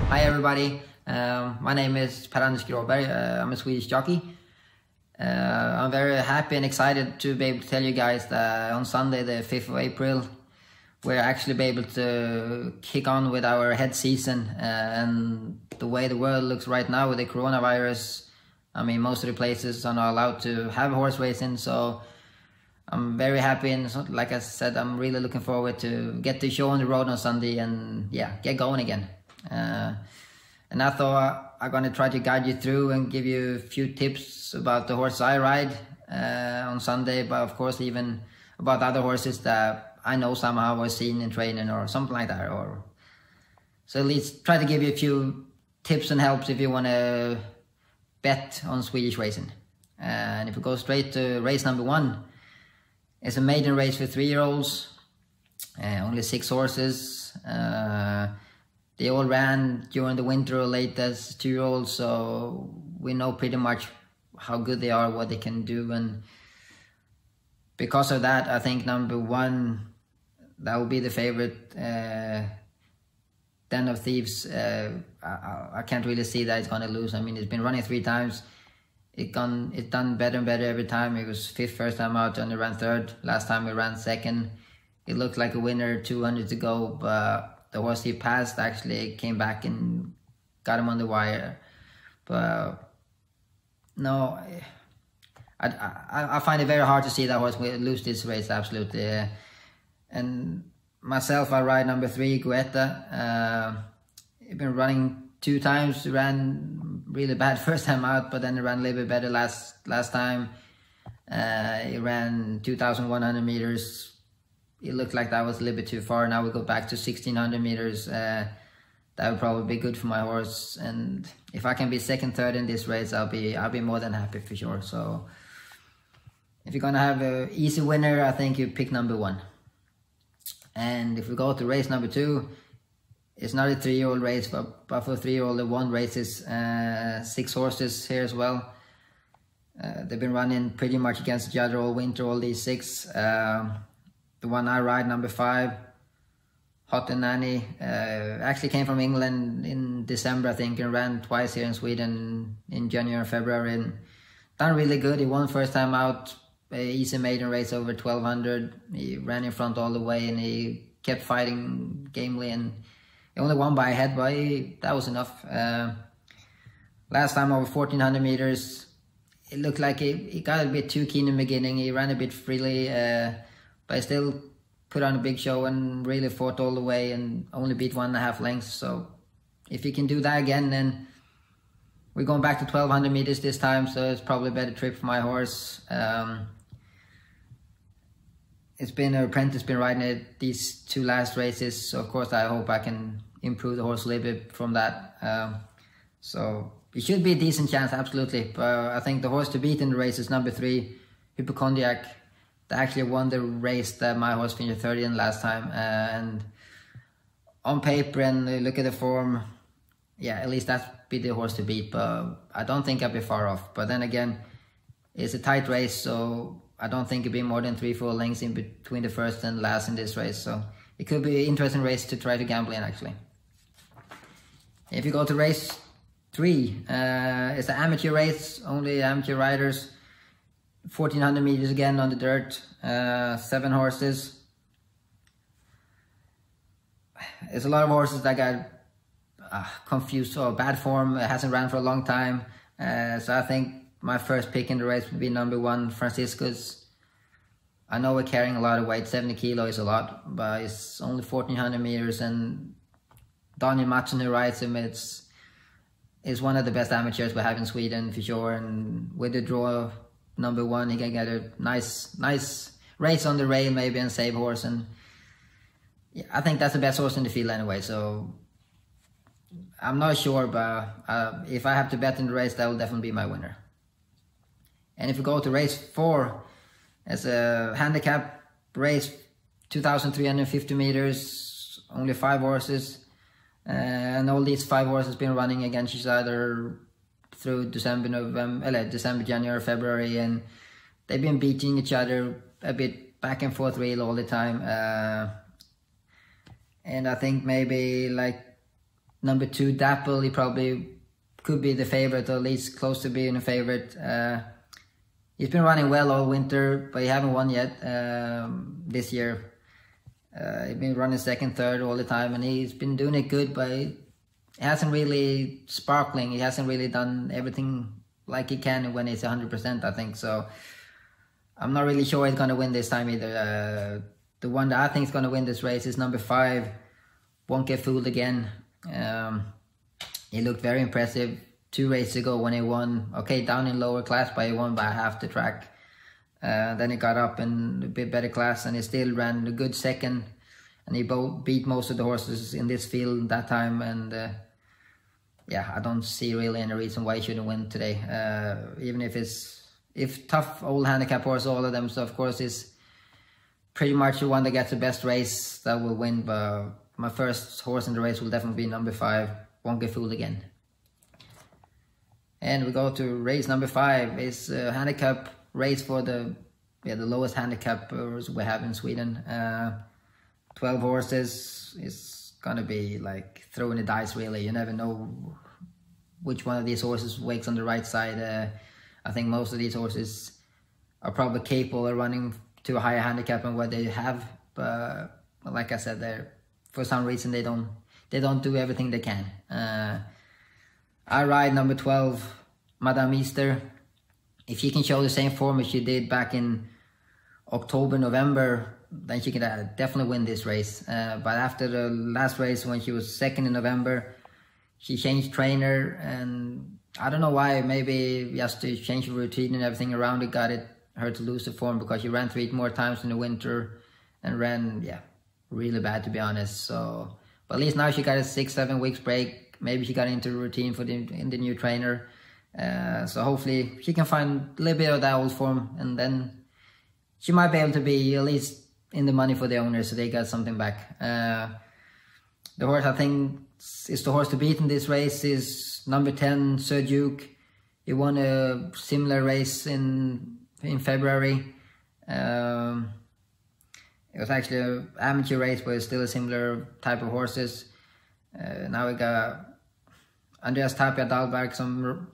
Hi everybody, my name is Per-Anders Gråberg. I'm a Swedish jockey. I'm very happy and excited to be able to tell you guys that on Sunday the 5th of April we're actually be able to kick on with our head season. And the way the world looks right now with the coronavirus, I mean most of the places are not allowed to have horse racing, so I'm very happy, and like I said, I'm really looking forward to get the show on the road on Sunday and yeah, get going again. And I thought I'm gonna try to guide you through and give you a few tips about the horse I ride on Sunday, but of course even about other horses that I know somehow was seen in training or something like that. Or so at least try to give you a few tips and helps if you want to bet on Swedish racing. And if we go straight to race number 1, it's a maiden race for 3-year-olds, only 6 horses. They all ran during the winter or late as 2-year-olds, so we know pretty much how good they are, what they can do, and because of that, I think number 1, that will be the favorite, Den of Thieves. I can't really see that it's going to lose. I mean, it's been running 3 times. It's done better and better every time. It was 5th first time out, only ran 3rd. Last time we ran 2nd. It looked like a winner, 200 to go, but the horse he passed actually came back and got him on the wire. But no, I find it very hard to see that horse lose this race, absolutely. And myself, I ride number 3, Gretta. He's been running 2 times, ran really bad first time out, but then he ran a little bit better last time. He ran 2,100 meters. It looked like that was a little bit too far. Now we go back to 1,600 meters. That would probably be good for my horse. And if I can be 2nd, 3rd in this race, I'll be more than happy for sure. So if you're gonna have an easy winner, I think you pick number 1. And if we go to race number 2, it's not a 3-year-old race, but for a 3-year-old, the 1 races 6 horses here as well. They've been running pretty much against each other all winter, all these 6. The one I ride, number 5, Tote and Nanny, actually came from England in December, I think, and ran twice here in Sweden in January and February, and done really good. He won first time out, easy maiden race over 1,200. He ran in front all the way, and he kept fighting gamely, and he only won by a head, but that was enough. Last time over 1,400 meters, it looked like he got a bit too keen in the beginning. He ran a bit freely, but he still put on a big show and really fought all the way and only beat 1.5 lengths. So if he can do that again, then we're going back to 1,200 meters this time, so it's probably a better trip for my horse. It's been an apprentice, been riding it these 2 last races, so of course I hope I can improve the horse a little bit from that. So it should be a decent chance, absolutely. But I think the horse to beat in the race is number 3, Cognac. They actually won the race that my horse finished 30th in last time. And on paper and look at the form, yeah, at least that'd be the horse to beat. But I don't think I'll be far off. But then again, it's a tight race, so I don't think it'll be more than 3-4 lengths in between the first and last in this race. So it could be an interesting race to try to gamble in, actually. If you go to race 3, it's an amateur race, only amateur riders. 1,400 meters again on the dirt, 7 horses. There's a lot of horses that got confused or bad form, hasn't ran for a long time. So I think my first pick in the race would be number 1, Franciscus. I know we're carrying a lot of weight, 70 kilo is a lot, but it's only 1,400 meters, and Daniel Mattsson, who rides him, is one of the best amateurs we have in Sweden for sure, and with the draw number 1, he can get a nice race on the rail maybe and save horse, and yeah, I think that's the best horse in the field anyway. So I'm not sure, but if I have to bet in the race, that will definitely be my winner. And if we go to race 4, it's a handicap race, 2,350 meters, only 5 horses, and all these 5 horses been running against each other through December, January, February, and they've been beating each other a bit back and forth real all the time. And I think maybe like number 2, Dapple, he probably could be the favorite, or at least close to being a favorite. He's been running well all winter, but he haven't won yet this year. He's been running second, third all the time, and he's been doing it good, but he hasn't really sparkling. He hasn't really done everything like he can when he's 100%, I think. So I'm not really sure he's going to win this time either. The one that I think is going to win this race is number 5, Won't Get Fooled Again. He looked very impressive 2 races ago when he won. Okay, down in lower class, but he won by half the track. Then he got up in a bit better class, and he still ran a good second. And he beat most of the horses in this field that time. And yeah, I don't see really any reason why he shouldn't win today. Even if tough old handicap horse, all of them. So of course it's pretty much the one that gets the best race that will win. But my first horse in the race will definitely be number 5, Won't Get Fooled Again. And we go to race number 5. It's a handicap race for the lowest handicappers we have in Sweden. 12 horses. It's gonna be like throwing the dice, really. You never know which one of these horses wakes on the right side. I think most of these horses are probably capable of running to a higher handicap than what they have. But like I said, for some reason they don't do everything they can. I ride number 12, Madame Easter. If she can show the same form as she did back in October, November, then she can definitely win this race. But after the last race, when she was second in November, she changed trainer, and I don't know why. Maybe just to change the routine and everything around it got her to lose the form, because she ran 3 more times in the winter and ran, really bad, to be honest. So, but at least now she got a 6-7 weeks break. Maybe she got into the routine in the new trainer. So hopefully she can find a little bit of that old form, and then she might be able to be at least in the money for the owners, so they got something back. The horse I think is the horse to beat in this race is number 10, Sir Duke. He won a similar race in February. It was actually an amateur race, but it's still a similar type of horses. Now we got Andreas Tapia Dahlberg,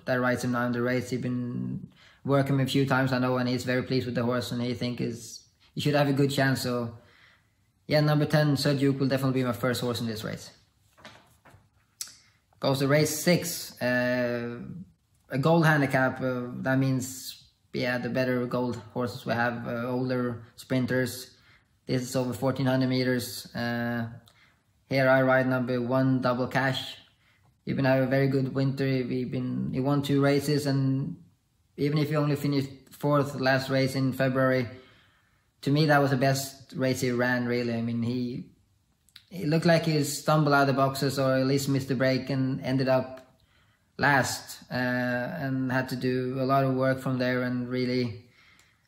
that rides him now in the race. He's been working him a few times, I know, and he's very pleased with the horse, and he thinks he should have a good chance. So yeah, number 10, Sir Duke, will definitely be my first horse in this race. Goes to race 6, a gold handicap. That means, the better gold horses we have, older sprinters. This is over 1400 meters. Here I ride number 1, Double Cash. He's been having a very good winter. He won 2 races, and even if he only finished 4th last race in February, to me that was the best race he ran, really. I mean, he looked like he stumbled out of the boxes, or at least missed the break, and ended up last, and had to do a lot of work from there, and really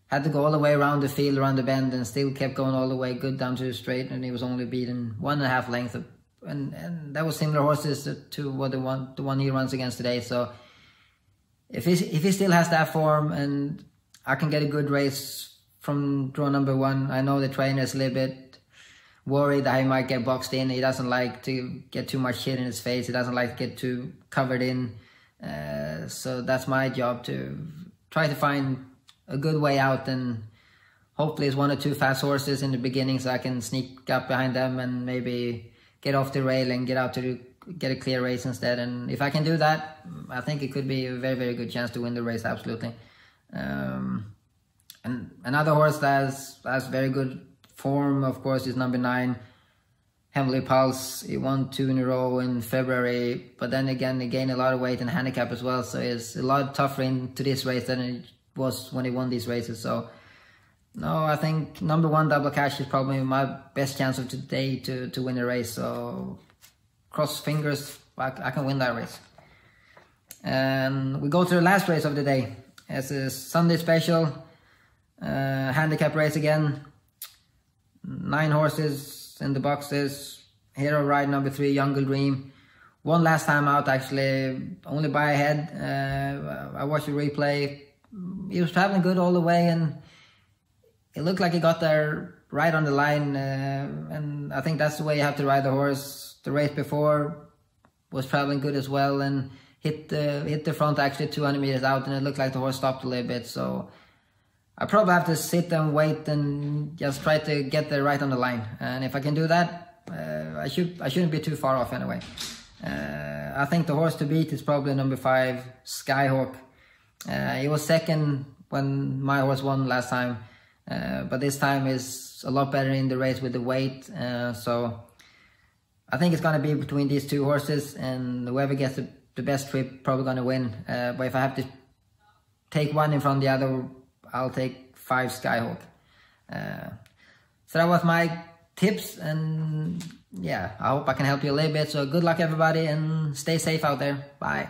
had to go all the way around the field, around the bend, and still kept going all the way good down to the straight, and he was only beaten 1.5 lengths, and that was similar horses to what the one he runs against today. So if he still has that form, and I can get a good race from draw number 1, I know the trainer is a little bit worried that he might get boxed in. He doesn't like to get too much shit in his face. He doesn't like to get too covered in. So that's my job, to try to find a good way out, and hopefully it's 1 or 2 fast horses in the beginning, so I can sneak up behind them and maybe get off the rail and get out to get a clear race instead. And if I can do that, I think it could be a very, very good chance to win the race, absolutely. And another horse that has very good form, of course, is number 9, Heavenly Pulse. He won 2 in a row in February, but then again, he gained a lot of weight in handicap as well, so it's a lot tougher into this race than it was when he won these races. So no, I think number 1, Double Cash, is probably my best chance of today to win the race. So cross fingers, I can win that race. And we go to the last race of the day. It's a Sunday special, handicap race again. 9 horses in the boxes. Hero ride number 3, Jungle Dream. Won last time out, actually, only by a head. I watched the replay. He was traveling good all the way, and it looked like he got there right on the line. And I think that's the way you have to ride the horse. The race before was traveling good as well, and hit the front actually 200 meters out, and it looked like the horse stopped a little bit. So I probably have to sit and wait and just try to get there right on the line. And if I can do that, I shouldn't be too far off anyway. I think the horse to beat is probably number 5, Skyhawk. He was second when my horse won last time, but this time is a lot better in the race with the weight. So I think it's going to be between these 2 horses, and whoever gets the best trip probably going to win. But if I have to take one in front of the other, I'll take 5 Skyhawk. So that was my tips, and yeah, I hope I can help you a little bit. So good luck everybody, and stay safe out there. Bye.